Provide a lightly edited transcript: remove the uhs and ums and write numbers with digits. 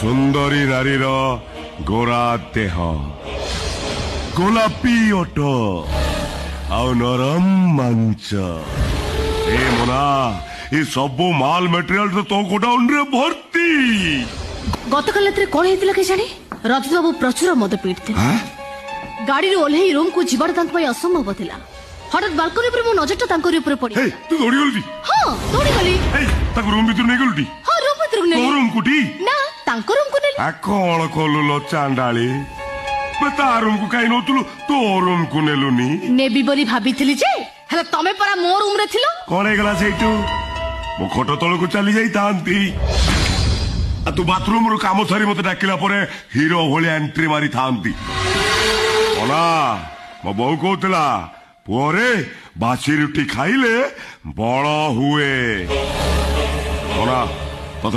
ସୁନ୍ଦରୀ ନାରୀର ଗୋରା ଦେହ, ଗୋଲାପୀ ଓଠ ଆଉ ନରମ ମାଂସ। ଏ ମୋନା, ଏ ସବୁ ମାଲ ମେଟେରିଆଲ ତୋ ଗୋଡାଉନରେ ଭର୍ତ୍ତି। ଗତକାଲି ରାତିରେ କଣ ହେଇଥିଲା କେଜାଣି? ରଜତ ବାବୁ ପ୍ରଚୁର ମଦ ପିଇଥିଲେ। ଗାଡିରୁ ଓହ୍ଲେଇ ରୁମକୁ ଯିବାଟା ତାଙ୍କ ପାଇଁ ଅସମ୍ଭବ ଥିଲା। ହଠାତ୍ ବାଲକୋନି ଉପରେ ମୋ ନଜରଟା ତାଙ୍କରି ଉପରେ ପଡିଲା। ତୁ ଦୌଡ଼ିଗଲୁ? ହଁ, ଦୌଡ଼ିଗଲି। ତାକୁ ରୁମ ଭିତରୁ ନେଇଗଲୁ? ହଁ, ରୁମ ଭିତରକୁ ନେଲି। ତୋ ରୁମକୁ ଟି? ନା, ତାଙ୍କ ରୁମକୁ ନେଲି। କଣ କଲୁ ଲୋ ଚାଣ୍ଡାଳି? ତା ରୁମକୁ କାଇଁ ନଉଥିଲୁ, ତୋ ରୁମକୁ ନେଲୁନି? ନେବି ବୋଲି ଭାବିଥିଲି ଯେ, ହେଲେ ତମେ ପରା ମୋ ରୁମରେ ଥିଲ। କଣ ହେଇଗଲା ସେଇଠୁ? ମୁଁ ଖଟ ତଳକୁ ଚାଲି ଯାଇଥାନ୍ତି। ତୁ ବାଥରୁମରୁ କାମ ସାରି ମତେ ଡାକିଲା ପରେ ହିରୋ ଭଳିଆ ଏଣ୍ଟ୍ରି ମାରିଥାନ୍ତି। ଅନା, ମୋ ବୋଉ କହୁଥିଲା, ପୁଅରେ ବାସି ରୁଟି ଖାଇଲେ ବଳ ହୁଏ। ଅନା, ତତେ